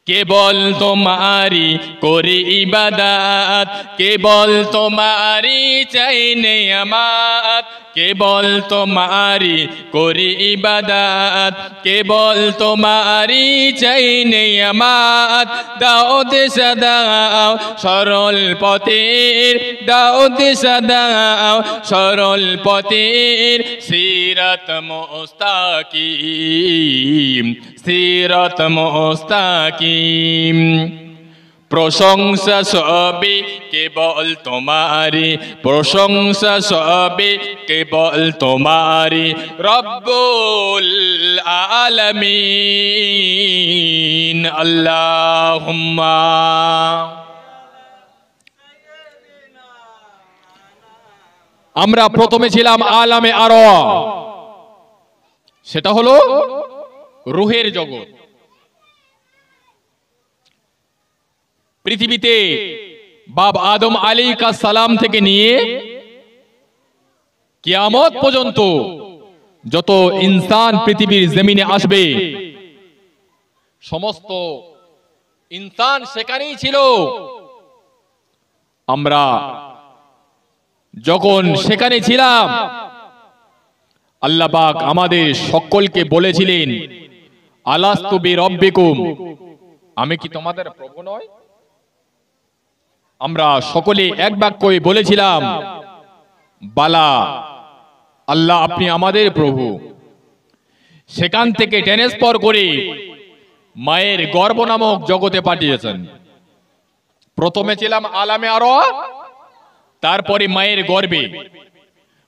কেবল তোমারি করি ইবাদত, কেবল তোমারি চাই নেয়ামত, কেবল তোমারি করি ইবাদত, কেবল তোমারি চাই নেয়ামত। দাও দিশা দাও সরল পথের, দাও দিশা দাও সরল পথের, সিরাত মুস্তাকিম, সিরাত মুস্তাকিম। প্রশংসা সবে কেবল তোমারি, প্রশংসা সবে কেবল তোমারি, রব্বুল আলামিন। আল্লাহুম্মা। আমরা প্রথমে ছিলাম আলামে আরওয়াহ, সেটা হলো রূহের জগৎ। পৃথিবীতে বাপ আদম আলাইহিস সালাম থেকে নিয়ে কিয়ামত পর্যন্ত যত ইনসান পৃথিবীর জমিনে আসবে, সমস্ত ইনসান সেখানেই ছিল। আমরা যখন সেখানে ছিলাম, আল্লাহ পাক আমাদের সকলকে বলেছিলেন, আলাস্তু বিরব্বিকুম, আমি কি তোমাদের প্রভু নয়? আমরা সকলে এক বাক্যে বলেছিলাম, বালা, আল্লাহ আপনি আমাদের প্রভু। সেখান থেকে ট্রান্সফার করে মায়ের গর্ভ নামক জগতে পাঠিয়েছেন। প্রথমে ছিলাম আলামে আরওয়াহ, তারপরে মায়ের গর্ভে।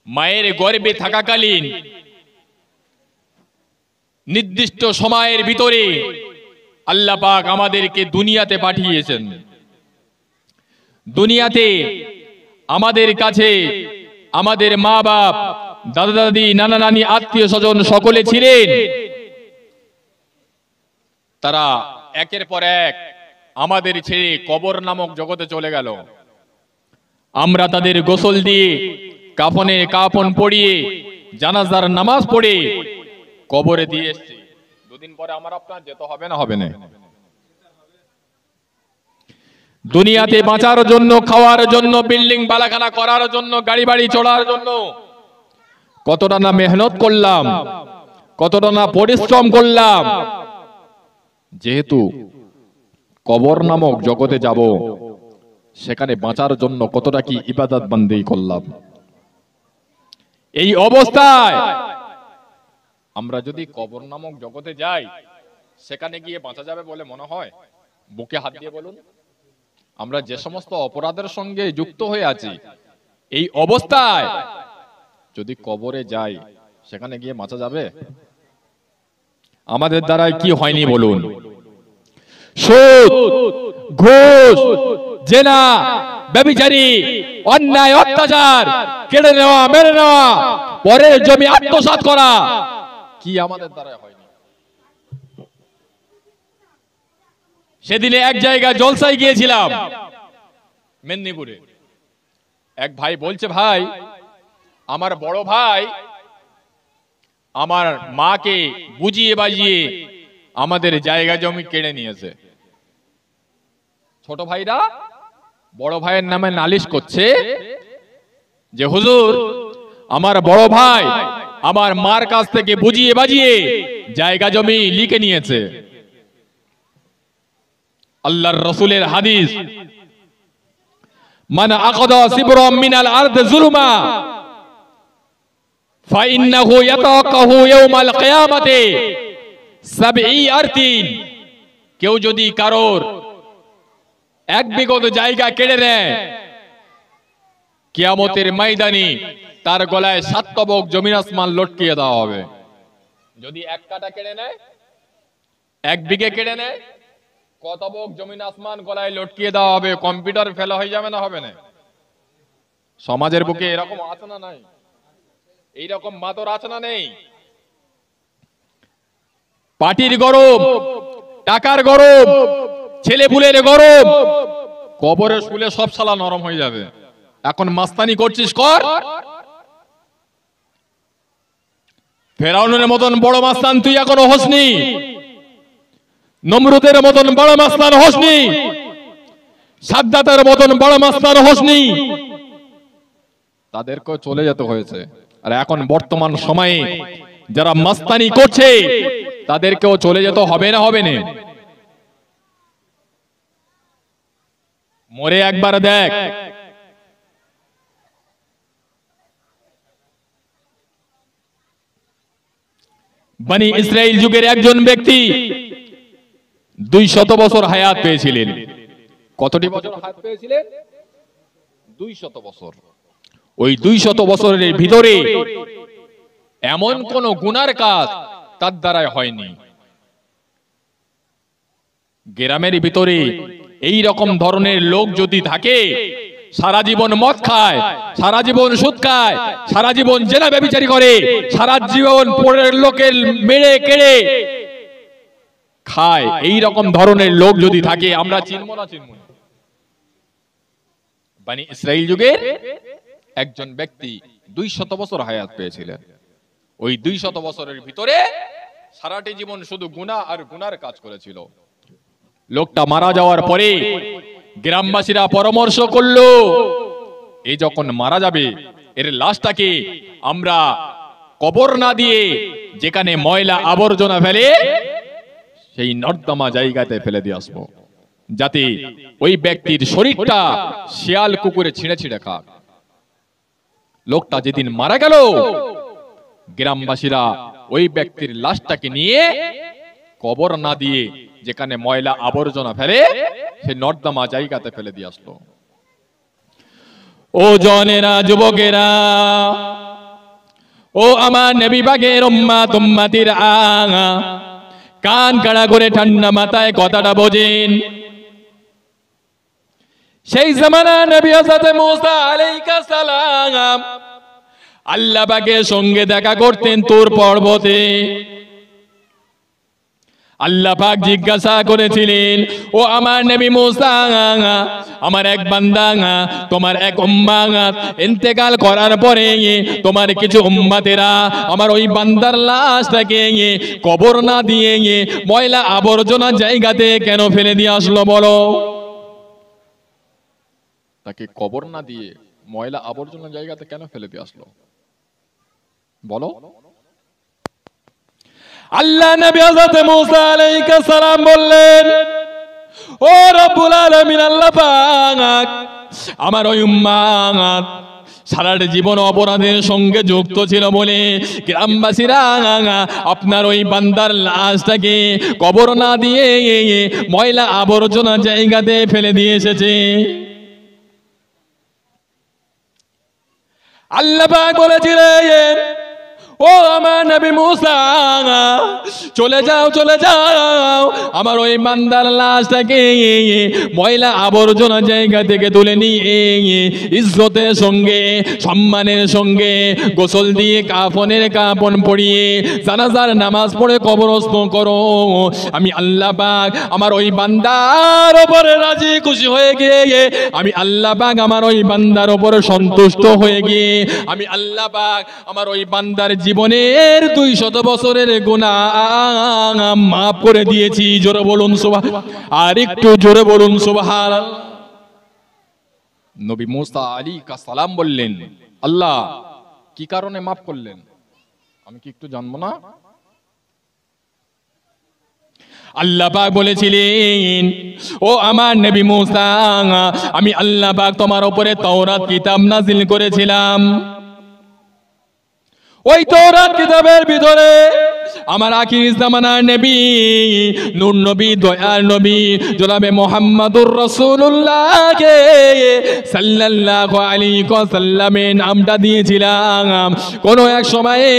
মায়ের গর্ভে থাকাকালীন নির্দিষ্ট সময়ের ভিতরে আল্লাহ পাক আমাদেরকে দুনিয়াতে পাঠিয়েছেন। দুনিয়াতে আমাদের কাছে আমাদের মা বাপ, দাদা দাদি, নানা নানি, আত্মীয় স্বজন সকলে ছিলেন। তারা একের পর এক আমাদের ছেড়ে কবর নামক জগতে চলে গেল। আমরা তাদের গোসল দিয়ে, কাফনে কাফন পরিয়ে, জানাজার নামাজ পড়ে কবরে দিয়ে এসেছি। দুদিন পরে আমার আপনার যেতে হবে না? হবে না? দুনিয়াতে বাঁচার জন্য, খাওয়ার জন্য, বিল্ডিং বালাখানা করার জন্য, গাড়ি বাড়ি চড়ার জন্য কতটা না মেহনত করলাম, কতটা না পরিশ্রম করলাম। যেহেতু কবর নামক জগতে যাব, সেখানে বাঁচার জন্য কতটা কি ইবাদত বন্দেগি করলাম। এই অবস্থায় আমরা যদি কবর নামক জগতে যাই, সেখানে গিয়ে বাঁচা যাবে বলে মনে হয়? বুকে হাত দিয়ে বলুন। আমরা যে সমস্ত অপরাধের সঙ্গে যুক্ত হয়ে আছি, এই অবস্থায় যদি কবরে যাই, সেখানে গিয়ে বাঁচা যাবে? আমাদের দ্বারা কি হয়নি বলুন? সুদ, ঘুষ, জেনা, ব্যভিচারী, অন্যায়, অত্যাচার, কেড়ে নেওয়া, মেরে নেওয়া, পরের জমি আত্মসাৎ করা, কি আমাদের দ্বারা হয়নি? সেদিনে এক জায়গায় জলসায় গিয়েছিলাম, মেদিনীপুরে। এক ভাই বলছে, ভাই, আমার বড় ভাই আমার মাকে বুঝিয়ে বাজিয়ে আমাদের জায়গা জমি কেড়ে নিয়েছে। ছোট ভাইরা বড় ভাইয়ের নামে নালিশ করছে যে, হুজুর, আমার বড় ভাই আমার মার কাছ থেকে বুঝিয়ে বাজিয়ে জায়গা জমি লিখে নিয়েছে। আল্লাহর রাসূলের হাদিস, মান আকাদা সিবরাম মিনাল আরদ যুলমা ফাইন্নাহু ইয়াতাকাহু ইয়াউমাল কিয়ামাতি সাবঈ আরতিন। কেউ যদি কারোর এক বিঘত জায়গা কেড়ে নেয়, কিয়ামতের ময়দানে তার গলায় 7 তবক জমিন আসমান লটকিয়ে দেওয়া হবে। যদি এক কাঠা কেড়ে নেয়, এক বিঘে কেড়ে নেয়, কত তবক জমিন আসমান গলায় লটকিয়ে দেওয়া হবে। কম্পিউটার ফেলা হয়ে যাবে না? হবে না? সমাজের বুকে এরকম আছে না নাই? এইরকম মাতর আছে না নেই? পার্টির গরম, টাকার গরম, ছেলে পুলের গরম, কবরে শুলে সব শালা নরম হয়ে যাবে। এখন মাস্তানি করছিস কর, ফেরাউনের মতন বড় মাস্তান তুই এখনো হসনি। নমরুদের মতন বড় মাস্তান হোসনি, সাদ্দাতের মতন বড় মাস্তান হোসনি, তাদেরকে চলে যেতে হয়েছে। আর এখন বর্তমান সময়ে যারা মাস্তানি করছে তাদেরকেও চলে যেতে হবে না? হবে না? মরে একবার দেখ। বনি ইসরাইল যুগের একজন ব্যক্তি 200 বছর হায়াত পেয়েছিলেন। কতটি বছর হায়াত পেয়েছিলেন? 200 বছর। ওই 200 বছরের ভিতরে এমন কোন গুনার কাজ তার দ্বারাই হয়নি। গ্রামের ভিতরে এই রকম ধরনের লোক যদি থাকে, সারা জীবন মদ খায়, সারা জীবন সুদ খায়, সারা জীবন জেনা ব্যভিচারী করে, সারা জীবন পরের লোকের মেরে কেড়ে খায়, এই রকম ধরনের লোক যদি থাকে, আমরা চিনব না? চিনব না? বনি ইসরাইল যুগের একজন ব্যক্তি 200 বছর হায়াত পেয়েছিলেন। ওই 200 বছরের ভিতরে সারাটি জীবন শুধু গুনাহ আর গুনার কাজ করেছিল। লোকটা মারা যাওয়ার পরে গ্রামবাসীরা পরামর্শ করলো, এই যখন মারা যাবে এর লাশটাকে আমরা কবর না দিয়ে যেখানে ময়লা আবর্জনা ফেলে সেই নর্দমা জায়গাতে ফেলে দিয়ে আসবো, যাতে ওই ব্যক্তির শরীরটা শিয়াল কুকুরে ছিঁড়ে ছিঁড়ে খাক। লোকটা যেদিন মারা গেল, গ্রামবাসীরা ওই ব্যক্তির লাশটাকে নিয়ে কবর না দিয়ে যেখানে ময়লা আবর্জনা ফেলে সেই নর্দমা জায়গাতে ফেলে দিয়ে আসলো। ও জনেরা, যুবকেরা, ও আমার নবী পাকের উম্মত উম্মতির আগা, কান কাড়া করে ঠান্ডা মাথায় কথাটা বোঝেন। সেই জামানা নবী হযরত মুসা আলাইহিস সালাম আল্লাহ পাকের সঙ্গে দেখা করতেন তুর পর্বতে। আল্লাহ পাক জিজ্ঞাসা করেছিলেন, ও আমার নবী মুসা, আমার এক বান্দা, তোমার এক উম্মত ইন্তেকাল করার পরে তোমার কিছু উম্মতেরা আমার ওই বান্দার লাশটাকে কবর না দিয়ে ময়লা আবর্জনা জায়গাতে কেন ফেলে দিয়ে আসলো বলো? তাকে কবর না দিয়ে ময়লা আবর্জনা জায়গাতে কেন ফেলে দিয়ে আসলো বলো? আল্লাহ নবী হযরত মুসা আলাইহিস সালাম বললেন, ও রব্বুল আলামিন, আল্লাহ পাক আমার ওই উম্মত সারাটা জীবন অপরাধের সঙ্গে যুক্ত ছিল বলে গ্রামবাসীরা আপনার ওই বান্দার লাশটাকে কবর না দিয়ে ময়লা আবর্জনা জায়গাতে ফেলে দিয়ে এসেছে। আল্লাহ পাক বলেছিলেন, ও আমার নবী মুসা, চলে যাও, চলে যাও, আমার ওই বান্দার লাশটাকে ময়লা আবর্জনা জায়গা থেকে তুলে নিয়ে ইজ্জতের সঙ্গে সম্মানের সঙ্গে গোসল দিয়ে কাফনের কাফন পরিয়ে জানাজার নামাজ পড়ে কবরস্থ করো। আমি আল্লাহ পাক আমার ওই বান্দার উপরে রাজি খুশি হয়ে গিয়ে, আমি আল্লাহ পাক আমার ওই বান্দার উপরে সন্তুষ্ট হয়ে গিয়ে, আমি আল্লাহ পাক আমার ওই বান্দার জীবনের 200 বছরের গুনাহ মাফ করে দিয়েছি। জোরে বলুন সুবহান, আর একটু জোরে বলুন সুবহানাল্লাহ। নবী মুসা আলাইহিস সালাম বললেন, আল্লাহ কি কারণে মাফ করলেন আমি কি একটু জানবো না? আল্লাহ পাক বলেছিলেন, ও আমার নবী মুসা, আমি আল্লাহ পাক তোমার উপরে তাওরাত কিতাব নাযিল করেছিলাম। ওই তাওরাত কিতাবের ভিতরে আমার আখির জামানার নবী, নূর নবী, দয়ার নবী জনাবে মুহাম্মদুর রাসূলুল্লাহকে সাল্লাল্লাহু আলাইহি ওয়াসাল্লামের নামটা দিয়েছিলাম। কোন এক সময়ে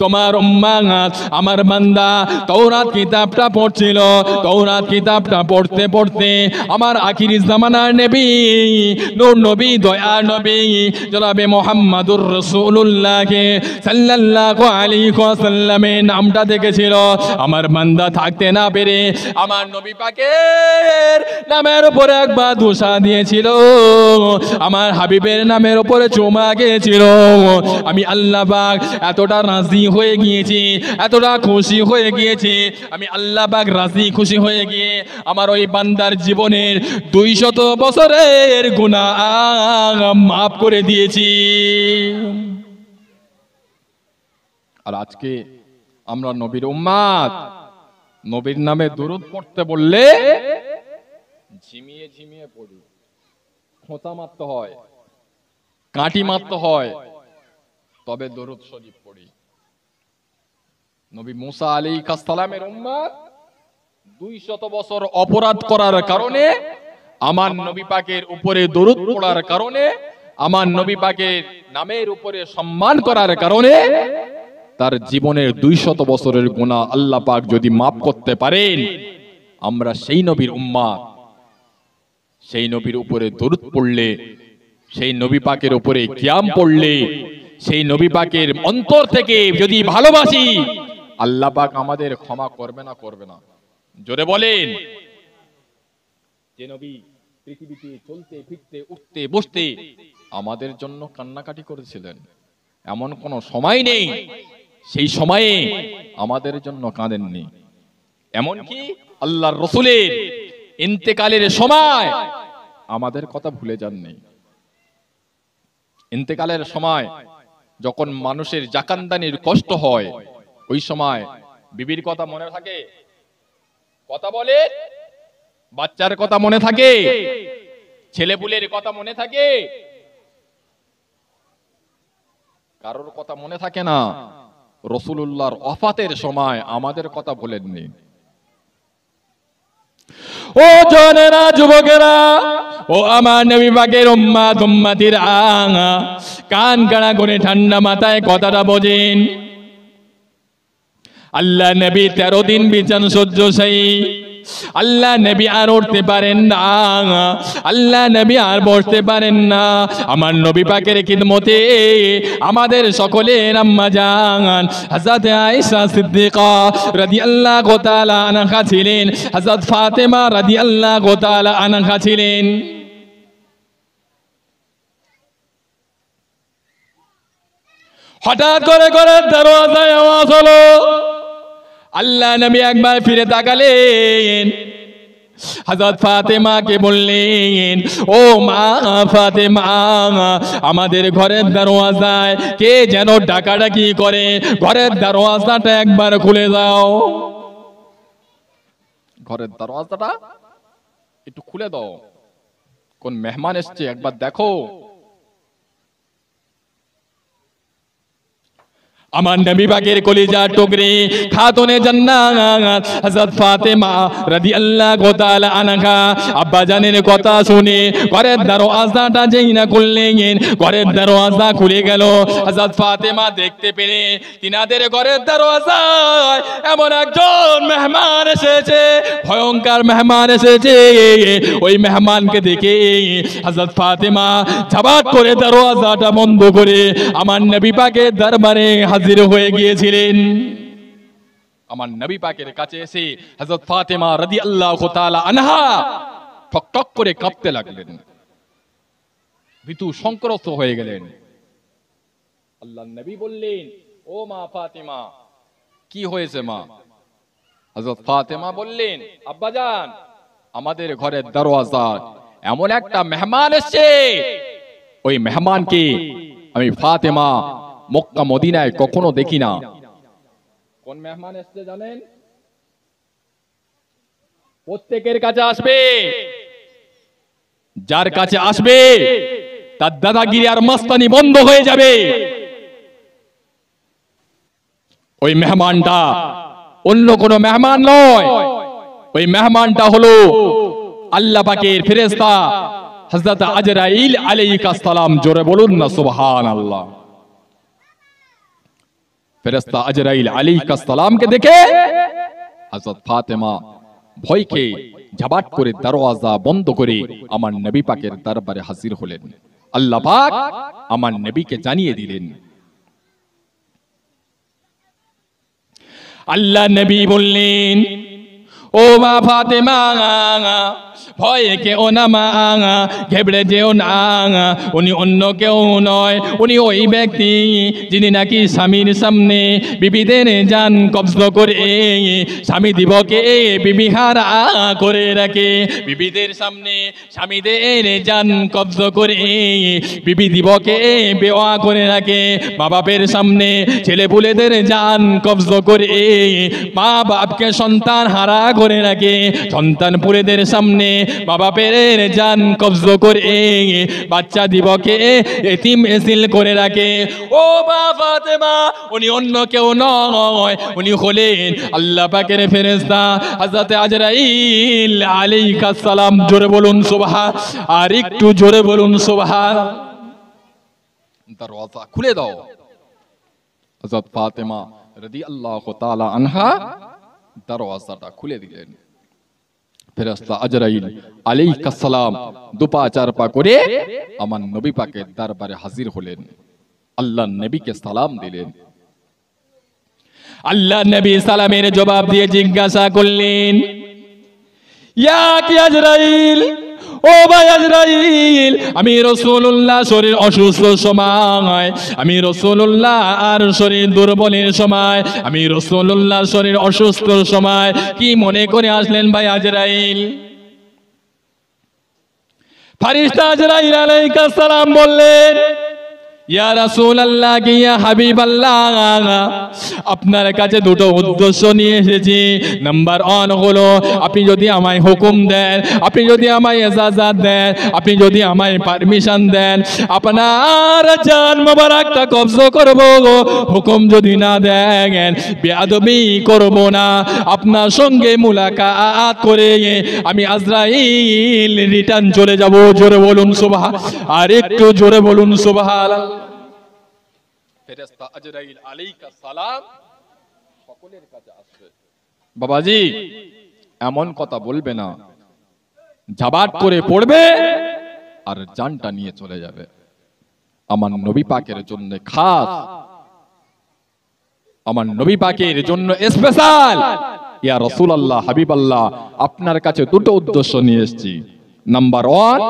তোমার উম্মত আমার বান্দা তাওরাত কিতাবটা পড়ছিল। তাওরাত কিতাবটা পড়তে পড়তে আমার আখির জামানার নবী, নূর নবী, দয়ার নবী জনাবে মুহাম্মদুর রাসূলুল্লাহকে সাল্লাল্লাহু আলাইহি ওয়াসাল্লামের নামটা দেখেছিল। আমার বান্দা থাকতে না পেরে আমার নবী পাকের নামের উপরে একবার দোসা দিয়েছিল, আমার হাবিবের নামের উপরে চুমা গিয়েছিল। আমি আল্লাহ পাক এতটা রাজি হয়ে গিয়েছি, এতটা খুশি হয়ে গিয়েছি, আমি আল্লাহ পাক রাজি খুশি হয়ে গিয়ে আমার ওই বান্দার জীবনের 200 বছরের গুনাহ মাফ করে দিয়েছি। আর আজকে আমরা নবীর উম্মাত, নবীর নামে দুরূদ পড়তে বললে ঝিমিয়ে ঝিমিয়ে পড়ি, খোঁচা মারতে হয়, কাঁটি মারতে হয়, তবে দরুদ শরীফ পড়ি। নবী মুসা আলাইহিস সালামের উম্মত 200 বছর অপরাধ করার কারণে, আমার নবী পাকের উপরে দরুদ পড়ার কারণে, আমার নবী পাকের নামের উপরে সম্মান করার কারণে তার জীবনের 200 বছরের গুনাহ আল্লাহ পাক যদি মাফ করতে পারেন, আমরা সেই নবীর উম্মত, সেই নবীর উপরে দরুদ পড়লে, সেই নবী পাকের উপরে কিয়াম পড়লে, সেই নবী পাকের অন্তর থেকে যদি ভালোবাসি, আল্লাহ পাক আমাদের ক্ষমা করবে না? করবে না? জোরে বলেন। যে নবী পৃথিবীতে চলতে ফিরতে উঠতে বসতে আমাদের জন্য কান্নাকাটি করেছিলেন, এমন কোন সময় নেই সেই সময়ে আমাদের জন্য কাঁদেননি। এমনকি আল্লাহর রাসূলের ইন্তেকালের সময় আমাদের কথা ভুলে যাননি। ইন্তেকালের সময় যখন মানুষের জাকানদানির কষ্ট হয়, ওই সময় বিবির কথা মনে থাকে? কথা বলে। বাচ্চার কথা মনে থাকে? ছেলেপুলের কথা মনে থাকে? কারোর কথা মনে থাকে না। রাসূলুল্লাহর ওয়াফাতের সময় আমাদের কথা বলেননি। ও জনেরা, যুবকেরা, ও আমার নবী পাকের উম্মত উম্মতিরা, কান কাড়া করে ঠান্ডা মাথায় কথাটা বোঝেন। আল্লাহ নবী 13 দিন বিছান শয্যাশায়ী। আল্লাহ নবী আর উঠতে পারেন না, আল্লাহ নবী আর বসতে পারেন না। আমার নবী পাকের খিদমতে আমাদের সকলের আম্মা জান হযরত আয়েশা সিদ্দিকা রাদিয়াল্লাহু তাআলা আনহা ছিলেন, হযরত ফাতেমা রাদিয়াল্লাহু তাআলা আনহা ছিলেন। হঠাৎ করে দরজায় আওয়াজ হলো। আল্লাহ নবী একবার ফিরে তাকালেন, হযরত ফাতেমাকে বললেন, ও মা ফাতেমা, আমাদের ঘরের দরওয়াজায় কে যেন ডাকাডাকি করে, ঘরের দরওয়াজাটা একবার খুলে দাও। ঘরের দরওয়াজাটা একটু খুলে দাও, কোন মেহমান এসেছে একবার দেখো। আমার নবী পাকের কলিজার টুকরি খাতুনে জান্নাত হযরত ফাতেমা রাদিয়াল্লাহু তাআলা আনহা আব্বা জানের কথা শুনে ঘরের দরওয়াজাটা যেই না খুললেন, ঘরের দরওয়াজা খুলে গেল। হযরত ফাতেমা দেখতে পেলে তিনাদের ঘরের দরওয়াজায় এমন একজন মেহমান এসেছে, ভয়ঙ্কর মেহমান এসেছে। ওই মেহমানকে দেখে হযরত ফাতেমা ঝাবাট করে দরওয়াজাটা বন্ধ করে আমার নবী পাকের দরবারে হাজির হয়ে গিয়েছিলেন। আমার নবী পাকের কাছে এসে হযরত ফাতেমা রাদিয়াল্লাহু তাআলা আনহা ঠক ঠক করে কাঁপতে লাগলেন, ভীতু সংক্রস্ত হয়ে গেলেন। আল্লাহর নবী বললেন, ও মা ফাতেমা, কি হয়েছে মা? হযরত ফাতেমা বললেন, আব্বাজান, আমাদের ঘরের দরওয়াজা এমন একটা মেহমান এসেছে, ওই মেহমানকে আমি ফাতেমা মক্কা মদিনায় কখনো দেখি না। কোন মেহমান এসেছে জানেন? প্রত্যেকের কাছে আসবে, যার কাছে আসবে তার দাদাগিরি আর মস্তানি বন্ধ হয়ে যাবে। ওই মেহমানটা অন্য কোনো মেহমান নয়, ওই মেহমানটা হলো আল্লাহ পাকের ফেরেশতা হযরত আজরাইল আলাইহিস সালাম। জোরে বলুন না সুবহানাল্লাহ। ফেরেশতা আজরাইল আলাইহিস সালামকে দেখে হযরত ফাতেমা ভয় খেয়ে ঝাবাট করে দরওয়াজা বন্ধ করে আমার নবী পাকের দরবারে হাজির হলেন। আল্লাহ পাক আমার নবীকে জানিয়ে দিলেন, আল্লাহ নবী বললেন, ও মা ফাতেমা, ভয়ে কেউ না মা, ঘেবড়ে যেও না, উনি অন্য কেউ নয়, উনি ওই ব্যক্তি যিনি নাকি স্বামীর সামনে বিবিদের জান কব্জ করে স্বামী দিবকে বিবি হারা করে রাখে। বিবিদের সামনে স্বামীদের জান কব্জ করে বিবি দিবকে বেওয়া করে রাখে। মা বাপের সামনে ছেলে পুলেদের জান কব্জ করে মা বাপকে সন্তান হারা করে রাখে। সন্তান পুলেদের সামনে মা বাপের জান কব্জ করে বাচ্চা দিবকে এতিম এসিল করে রাখে। ও মা ফাতেমা, উনি অন্য কেউ নয়, উনি হলেন আল্লাহ পাকের ফেরেশতা হযরত আজরাইল আলাইহিস সালাম। জোরে বলুন সুবহান, আর একটু জোরে বলুন সুবহান। দরওয়াজা খুলে দাও। হযরত ফাতেমা রাদিয়াল্লাহু তাআলা আনহা দরওয়াজাটা খুলে দিলেন। ফেরেশতা আজরাইল আলাইহিস সালাম দুপা চার পা করে আমার নবী পাকের দরবারে হাজির হলেন। আল্লাহ নবীকে সালাম দিলেন। আল্লাহ নবী সালামের জবাব দিয়ে জিজ্ঞাসা করলেন, ইয়া কি আজরাইল, ও ভাই আজরাইল, আমি রাসূলুল্লাহ শরীর অসুস্থ সময়, আমি রাসূলুল্লাহ আর শরীর দুর্বলের সময়, আমি রাসূলুল্লাহ শরীর অসুস্থ সময় কি মনে করে আসলেন ভাই আজরাইল? ফেরেশতা আজরাইল আলাইহিস সালাম বললেন, ইয়া রাসূলুল্লাহ, ইয়া হাবিবাল্লাহ, আপনার কাছে দুটো উদ্দেশ্য নিয়ে এসেছি। নাম্বার 1 হলো, আপনি যদি আমায় হুকুম দেন, আপনি যদি আমায় ইজাজত দেন, আপনি যদি আমায় পারমিশন দেন, আপনার জান মোবারকটা কবজ করব। হুকুম যদি না দেন, বেয়াদবি করব না, আপনার সঙ্গে মুলাকাত করে আমি আজরাইল রিটার্ন চলে যাব। জোরে বলুন সুবহান, আর একটু জোরে বলুন সুবহানাল্লাহ। ফেরেশতা আজরাইল আলাইহিস সালাম সকলের কাছে আসবে। বাবাজি, এমন কথা বলবে না, জাবাত করে পড়বে আর জানটা নিয়ে চলে যাবে। আমার নবী পাকের জন্য খাস, আমার নবী পাকের জন্য স্পেশাল। ইয়া রাসূলুল্লাহ, হাবিবাল্লাহ, আপনার কাছে দুটো উদ্দেশ্য নিয়ে এসেছি। নাম্বার 1,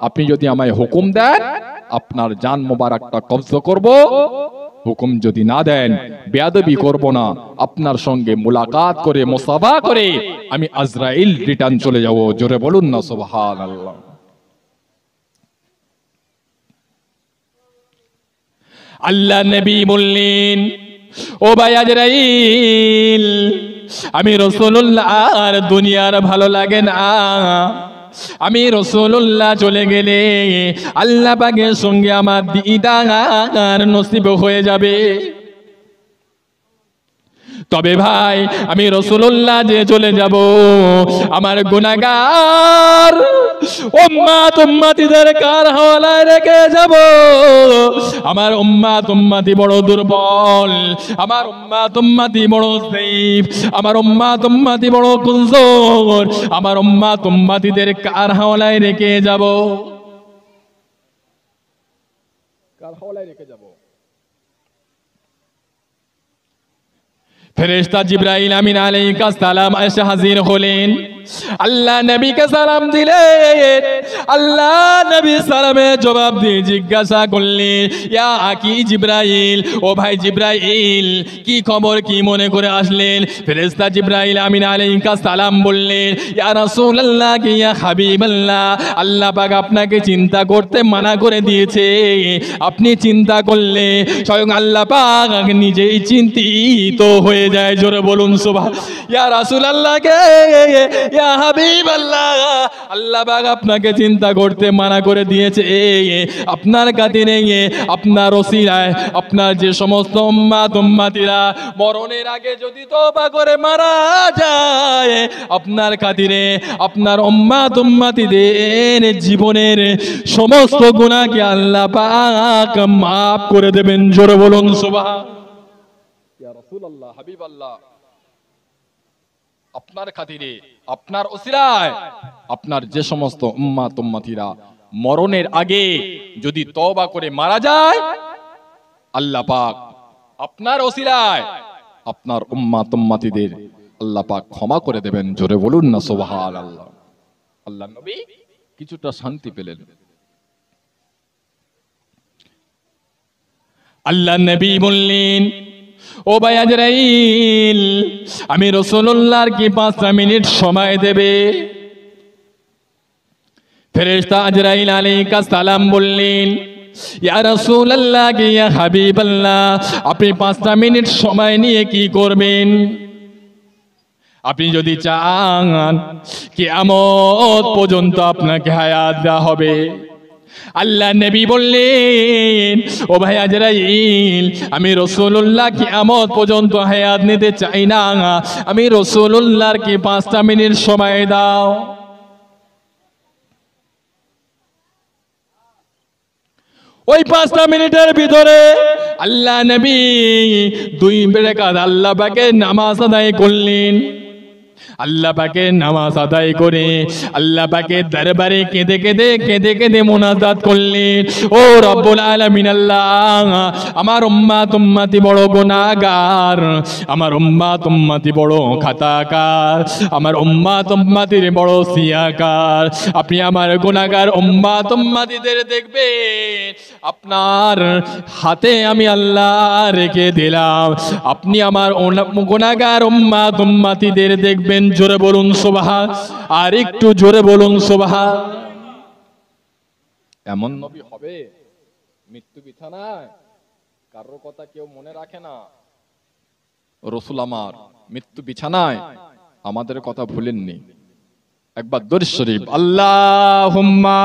আপনি যদি আমায় হুকুম দেন, আপনার জান মোবারকটা কবজ করব। হুকুম যদি না দেন, বেয়াদবি করব না, আপনার সঙ্গে মুলাকাত করে মুসাফা করে আমি আজরাইল রিটার্ন চলে যাব। জোরে বলুন না সুবহানাল্লাহ। আল্লাহ নবী বললেন, ও ভাই আজরাইল, আমি রাসূলুল্লাহ আর দুনিয়ার ভালো লাগে না, আমি রাসূলুল্লাহ চলে গেলে আল্লাহ পাকের সঙ্গে আমার দিদার নসিব হয়ে যাবে। তবে ভাই, আমি রাসূলুল্লাহ যে চলে যাব, আমার গুনাহগার উম্মত উম্মতিদের কার হাওলায় রেখে যাব? আমার উম্মত উম্মতি বড় দুর্বল, আমার উম্মত উম্মতি বড় যায়ীফ, আমার উম্মত উম্মতি বড় কমজোর, আমার উম্মত উম্মতিদের কার হাওলায় রেখে যাব? কার হাওলায় রেখে যাব? ফেরেশতা জিবরাইল আমিন আলাইহিস সালাম এসে হাজির হলেন। আল্লাহ নবীকে সালাম দিলেন। আল্লাহ নবী সালামের জবাব দিয়ে জিজ্ঞাসা করলেন, ইয়া আকি জিবরাইল, ও ভাই জিবরাইল, কি খবর, কি মনে করে আসলেন? ফেরেশতা জিবরাইল আমিন আলাইহিস সালাম বললেন, ইয়া রাসূলুল্লাহ, ইয়া হাবিবাল্লাহ, আল্লাহ পাক আপনাকে চিন্তা করতে মানা করে দিয়েছে। আপনি চিন্তা করলে স্বয়ং আল্লাহ পাক নিজেই চিন্তিত হয়ে যায়। জোরে বলুন সুবহান। ইয়া রাসূলুল্লাহ কে, ইয়া হাবিবাল্লাহ, আল্লাহ পাক আপনাকে চিন্তা করতে মানা করে দিয়েছে। আপনার খাতিরে, আপনার ওসিলায়, আপনার যে সমস্ত উম্মত উম্মতিরা মরণের আগে যদি তওবা করে মারা যায়, আপনার খাতিরে আপনার উম্মত উম্মতিদের জীবনের সমস্ত গুনাহকে আল্লাহ পাক মাফ করে দেবেন। জোরে বলুন সুবহান। ইয়া রাসূলুল্লাহ, হাবিবাল্লাহ, আপনার খাতিরে, আপনার ওসিলায় আপনার যে সমস্ত উম্মত উম্মতিরা মরণের আগে যদি তওবা করে মারা যায়, আল্লাহ পাক আপনার ওসিলায় আপনার উম্মাত উম্মাতীদের আল্লাহ পাক ক্ষমা করে দেবেন। জোরে বলুন না সুবহানাল্লাহ। আল্লাহ নবী কিছুটা শান্তি পেলেন। আল্লাহ নবী বললেন, ও ভাই আজরাইল, আমি রাসূলুল্লাহর কি 5টা মিনিট সময় দেবে? ফেরেশতা আজরাইল আলাইহিস সালাম বললেন, ইয়া রাসূলুল্লাহ, ইয়া হাবিবাল্লাহ, আপনি 5টা মিনিট সময় নিয়ে কি করবেন? আপনি যদি চান কিয়ামত পর্যন্ত আপনাকে হায়াত দেওয়া হবে। আল্লাহ নবী বললেন, ও ভাই আজরাইল, আমি রাসূলুল্লাহ কিয়ামত পর্যন্ত হায়াত নিতে চাই না, আমি রাসূলুল্লাহর কি 5টা মিনিট সময় দাও। ওই 5টা মিনিটের ভিতরে আল্লাহ নবী 2 রাকাত আল্লাহ পাকের নামাজ আদায় করলেন। আল্লাহ পাকের নামাজ আদায় করে আল্লাহ পাকের দরবারে কেঁদে কেঁদে মুনাজাত করলেন, ও রব্বুল আলামিন, আল্লাহ, আমার উম্মাত উম্মতি বড় গুনাহগার, আমার উম্মাত উম্মতি বড় খাতাকার, আমার উম্মাত উম্মতির বড় সিয়াকার। আপনি আমার গুনাহগার উম্মাত উম্মতিদের দেখবেন, আপনার হাতে আমি আল্লাহ রেখে দিলাম। আপনি আমার গুনাহগার উম্মাত উম্মতিদের দেখবেন। জোরে বলুন সুবহান, আর একটু জোরে বলুন সুবহান। এমন নবী হবে মৃত্যু বিছানায় কারোর কথা কেউ মনে রাখে না। রাসূল আমার মৃত্যু বিছানায় আমাদের কথা ভুলেননি। একবার দরুদ শরীফ, আল্লাহুম্মা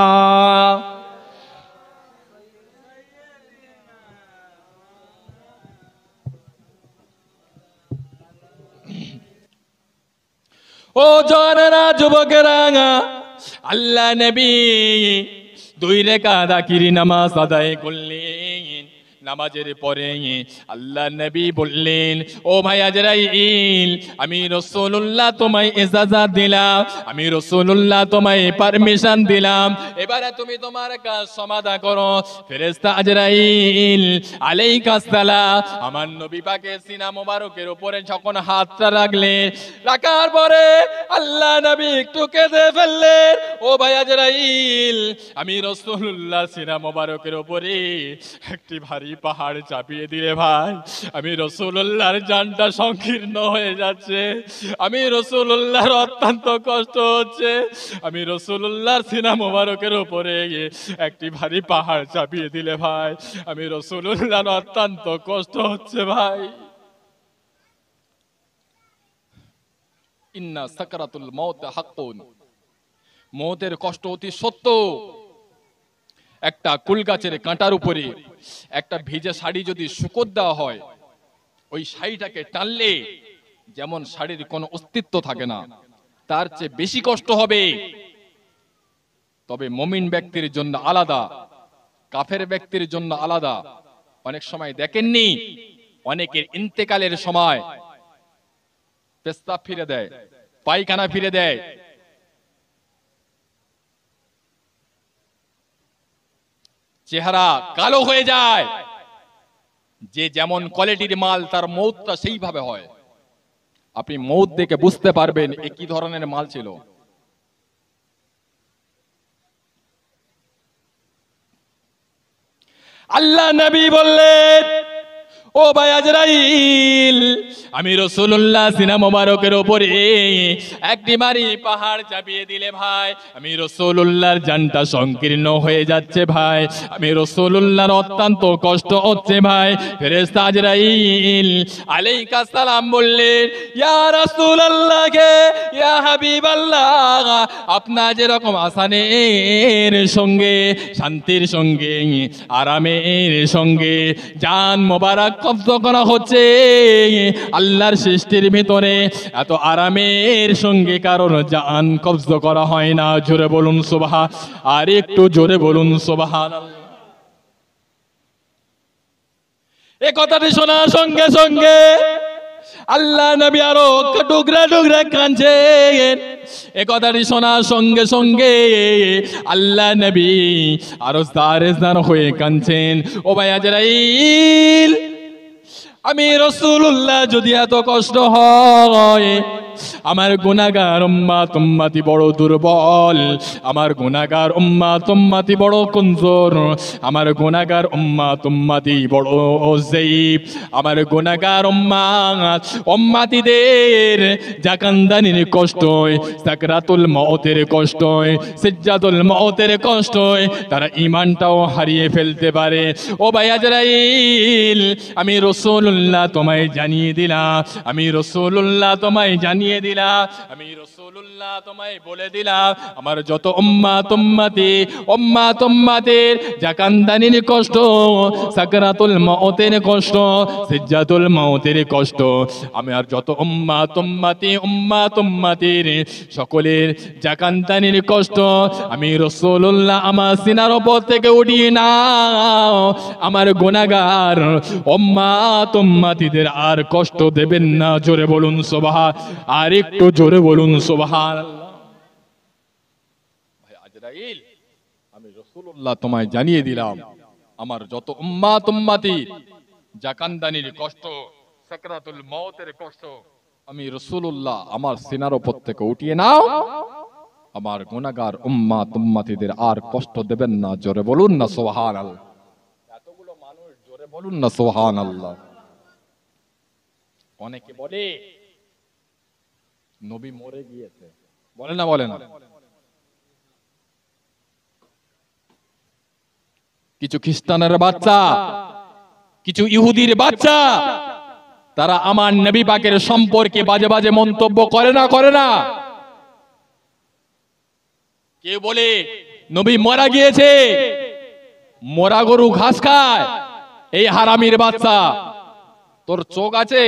ও জওয়ানেরা, যুবকেরা, আল্লাহ নবী 2 রাকাত আখিরি নামাজ আদায় করলেন। নামাজের পরে আল্লাহ নবী বললেন, ও ভাই আজরাইল, আমি রাসূলুল্লাহ তোমায় ইজাজত দিলাম, আমি রাসূলুল্লাহ তোমায় পারমিশন দিলাম, এবারে তুমি তোমার কাজ সমাধা করো। ফেরেশতা আজরাইল আলাইহিস সালাম আমার নবী পাকের সিনা মোবারকের উপরে যখন হাতটা রাখার পরে আল্লাহ নবী একটু কেঁদে ফেললেন। ও ভাই আজরাইল, আমি রাসূলুল্লাহ সিনা মোবারকের উপরে একটি ভারী পাহাড় চাপিয়ে দিলে ভাই, আমি রাসূলুল্লাহর জানটা সংকীর্ণ হয়ে যাচ্ছে, আমি রাসূলুল্লাহর অত্যন্ত কষ্ট হচ্ছে, আমি রাসূলুল্লাহর সিনা মোবারকের উপরে একটি ভারী পাহাড় চাপিয়ে দিলে ভাই, আমি রাসূলুল্লাহর অত্যন্ত কষ্ট হচ্ছে ভাই। ইন্না সাকরাতুল মাউত হাক্কুন, মওতের কষ্ট অতি সত্য। একটা কুল গাছের কাঁটার উপরে একটা ভিজে শাড়ি যদি শুকোত দেওয়া হয়, ওই শাড়িটাকে টানলে যেমন শাড়ির কোনো অস্তিত্ব থাকে না, তার চেয়ে বেশি কষ্ট হবে। তবে মুমিন ব্যক্তির জন্য আলাদা, কাফের ব্যক্তির জন্য আলাদা। অনেক সময় দেখেননি, অনেকের ইন্তেকালের সময় পেশাব ফিরে দেয়, পায়খানা ফিরে দেয়, চেহারা কালো হয়ে যায়। যে যেমন কোয়ালিটির মাল, তার মৌতটা সেইভাবে হয়। আপনি মৌত দেখে বুঝতে পারবেন এ কি ধরনের মাল ছিল। আল্লাহ নবী বললেন, ও ভাই আজরাইল, আমি রাসূলুল্লাহ সিনা মোবারকের উপরে একটি ভারী পাহাড় চাপিয়ে দিলে ভাই, আমি রাসূলুল্লাহর জানটা সংকীর্ণ হয়ে যাচ্ছে ভাই, আমি রাসূলুল্লাহর অত্যন্ত কষ্ট হচ্ছে ভাই। ফেরেশতা আজরাইল আলাইহিস সালাম বললেন, ইয়া রাসূলুল্লাহ, ইয়া হাবিবাল্লাহ, আপনার যেরকম আসানের সঙ্গে, শান্তির সঙ্গে, আরামের সঙ্গে জান মোবারক কবজ করা হচ্ছে, আল্লাহর সৃষ্টির ভিতরে এত আরামের সঙ্গে কারণ জান কবজ করা হয় না। জোরে বলুন সুবহান, আর একটু জোরে বলুন সুবহানাল্লাহ। এই কথাটি শোনার সঙ্গে সঙ্গে আল্লাহ নবী আরো টুকরা টুকরা কাঁদছেন। এই কথাটি শোনার সঙ্গে সঙ্গে আল্লাহ নবী আরো দার হয়ে কাঁদছেন। ও ভাই আজরাইল, আমি রাসূলুল্লাহ যদি এত কষ্ট হয়, আমার গুনাহগার উম্মত উম্মতি বড় দুর্বল, আমার গুনাহগার উম্মত উম্মতি বড় কমজোর, আমার গুনাহগার উম্মত উম্মতি বড় যায়ীফ, আমার গুনাহগার উম্মত উম্মতিদের জাকান্দানির কষ্ট হয়, সাকরাতুল মউতের কষ্ট হয়, সিজ্জাতুল মউতের কষ্ট হয়, তারা ঈমানটাও হারিয়ে ফেলতে পারে। ও ভাই আজরাইল, আমি রাসূলুল্লাহ তোমায় জানিয়ে দিলাম, আমি রাসূলুল্লাহ তোমায় জানিয়ে দিলাম, আমি রাসূলুল্লাহ তোমায় বলে দিলাম, আমার যত উম্মত উম্মতি উম্মত উম্মতের জাকান্দানির কষ্ট, সাকরাতুল মউতের কষ্ট, সিজ্জাতুল মউতের কষ্ট, আমি আর যত উম্মত উম্মতি উম্মত উম্মতির সকলের জাকান্দানির কষ্ট, আমি রাসূলুল্লাহ আমার সিনার উপর থেকে উঠিয়ে নাও, আমার গুনাহগার উম্মত উম্মতিদের আর কষ্ট দেবেন না। জোরে বলুন সুবহান, আর একটু জোরে বলুন সুবহানাল্লাহ। ভাই আজরাইল, আমি রাসূলুল্লাহ তোমায় জানিয়ে দিলাম, আমার যত উম্মত উম্মতি জাকান্দানির কষ্ট, সাকরাতুল মউতের কষ্ট, আমি রাসূলুল্লাহ আমার সিনার উপর থেকে উঠিয়ে নাও, আমার গুনাহগার উম্মত উম্মতিদের আর কষ্ট দেবেন না। জোরে বলুন না সুবহানাল্লাহ। এতগুলো মানুষ, জোরে বলুন না সুবহানাল্লাহ। অনেকে বলে নবী মরে গিয়েছে, বলে না বলে না? কিছু খ্রিস্টানের বাচ্চা, কিছু ইহুদির বাচ্চা, তারা আমার নবী পাকের সম্পর্কে বাজে বাজে মন্তব্য করে না করে না? কেউ বলে নবী মারা গিয়েছে, মরা গরু ঘাস খায়। এই হারামির বাচ্চা, তোর চোখ আছে?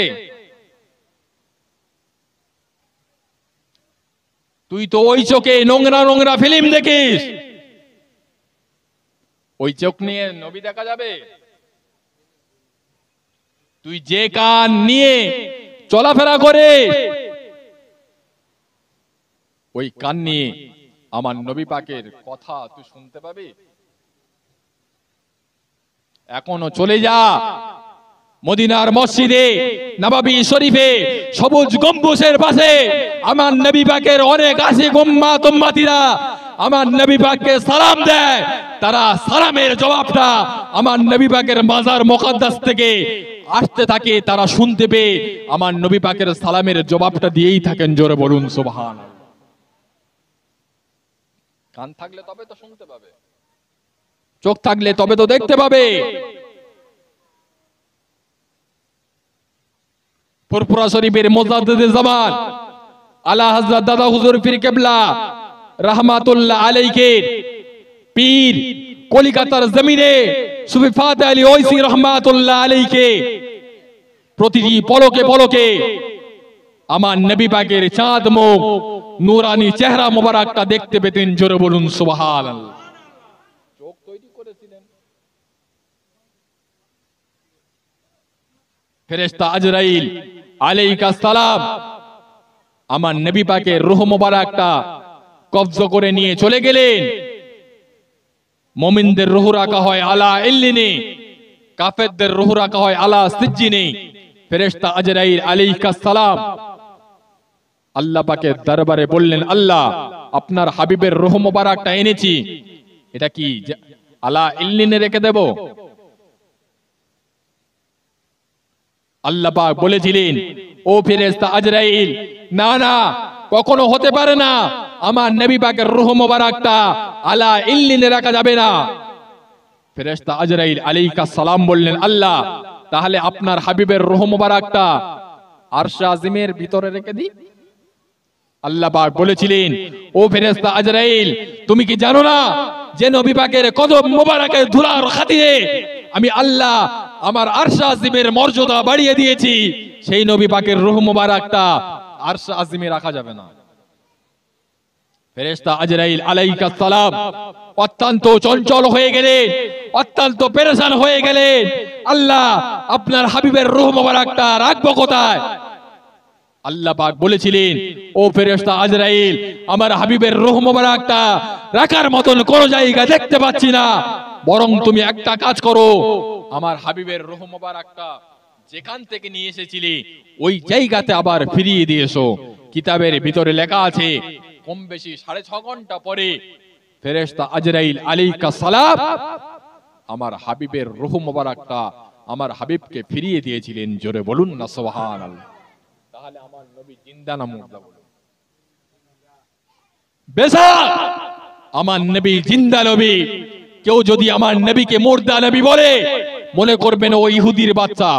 তুই তো ওই চোখে নোংরা নোংরা ফিল্ম দেখিস, ওই চোখ নিয়ে নবী দেখা যাবে? তুই যে কান নিয়ে চলাফেরা করে, ওই কান নিয়ে আমার নবী পাকের কথা তুই শুনতে পাবি? এখনো চলে যা মদিনার মসজিদে নববী শরীফে সবুজ গম্বুজের পাশে আমার নবী পাকের অনেক আশিক উম্মত উম্মতিরা আমার নবী পাককে সালাম দেয়। তারা সালামের জবাবটা আমার নবী পাকের মাজার মুকদ্দাস থেকে আসতে থাকে, তারা শুনতে পেয়ে আমার নবী পাকের সালামের জবাবটা দিয়েই থাকেন। জোরে বলুন সুবহানাল্লাহ। কান থাকলে তবে তো শুনতে পাবে, চোখ থাকলে তবে তো দেখতে পাবে। ফুরফুরা শরীফের মুজাদ্দিদে জামান আলা হযরত দাদা হুজুর পীর কেবলা রাহমাতুল্লাহ আলাইহি পীর কলিকাতার জমিনে সুফি ফাতে আলী ওয়াইসি রাহমাতুল্লাহ আলাইহি প্রতিটি পলকে পলকে আমার নবী পাকের চাঁদ মুখ নূরানি চেহারা মোবারকটা দেখতে পেতেন। জোরে বলুন সুবহানাল্লাহ। চোখ তৈরি করেছিলেন ফেরেশতা আজরাইল আলাইহিস সালাম। আমার নবী পাকের রূহ মোবারকটা কবজা করে নিয়ে চলে গেলেন। মুমিনদের রূহ রাখা হয় আলা ইল্লিনে, কাফেরদের রূহ রাখা হয় আলা সিজ্জিনে। ফেরেশতা আজরাইল আলাইহিস সালাম আল্লাহ পাকের দরবারে বললেন, আল্লাহ আপনার হাবিবের রূহ মোবারকটা এনেছি, এটা কি আলা ইল্লিনে রেখে দেব? আল্লাহ পাক বলেছিলেন, ও ফেরেশতা আজরাইল, না না, কখনো হতে পারে না, আমার নবী পাকের রূহ মোবারকটা আলা ইল্লিনে রাখা যাবে না। ফেরেশতা আজরাইল আলাইহিস সালাম বললেন, আল্লাহ তাহলে আপনার হাবিবের রূহ মোবারকটা আরশ আজিমের ভিতরে রেখে দিই। আল্লাহ পাক বলেছিলেন, ও ফেরেশতা আজরাইল, তুমি কি জানো না যে নবী পাকের কদম মোবারকের ধুলার খাতিরে আমি আল্লাহ আমার আরশ আজিমের মর্যাদা বাড়িয়ে দিয়েছি, সেই নবী পাকের রূহ মোবারকটা আরশ আজিমে রাখা যাবে না। ফেরেশতা আজরাইল আলাইহিস সালাম অত্যন্ত চঞ্চল হয়ে গেলেন, অত্যন্ত পেরেশান হয়ে গেলেন। আল্লাহ আপনার হাবিবের রূহ মোবারকটা রাখবো কোথায়? আল্লাহ পাক বলেছিলেন, ও ফেরেশতা আজরাইল, আমার হাবিবের রূহ মোবারকটা রাখার মতন কোন জায়গা দেখতে পাচ্ছি না, বরং তুমি একটা কাজ করো, আমার হাবিবের রূহ মোবারকটা যেখান থেকে নিয়ে এসেছিলে ওই জায়গাতে আবার ফিরিয়ে দিয়েছো। কিতাবের ভিতরে লেখা আছে কম বেশি 6.5 ঘন্টা পরে ফেরেশতা আজরাইল আলাইহিস সালাম আমার হাবিবের রূহ মোবারকটা আমার হাবিবকে ফিরিয়ে দিয়েছিলেন। জোরে বলুন না সুবহানাল্লাহ। তাহলে আমার নবী জিন্দা না মুর্দা? বেশক আমার নবী জিন্দা নবী। কেউ যদি আমার নবীকে মুর্দা নবী বলে, মনে করবেন ও ইহুদির বাচ্চা।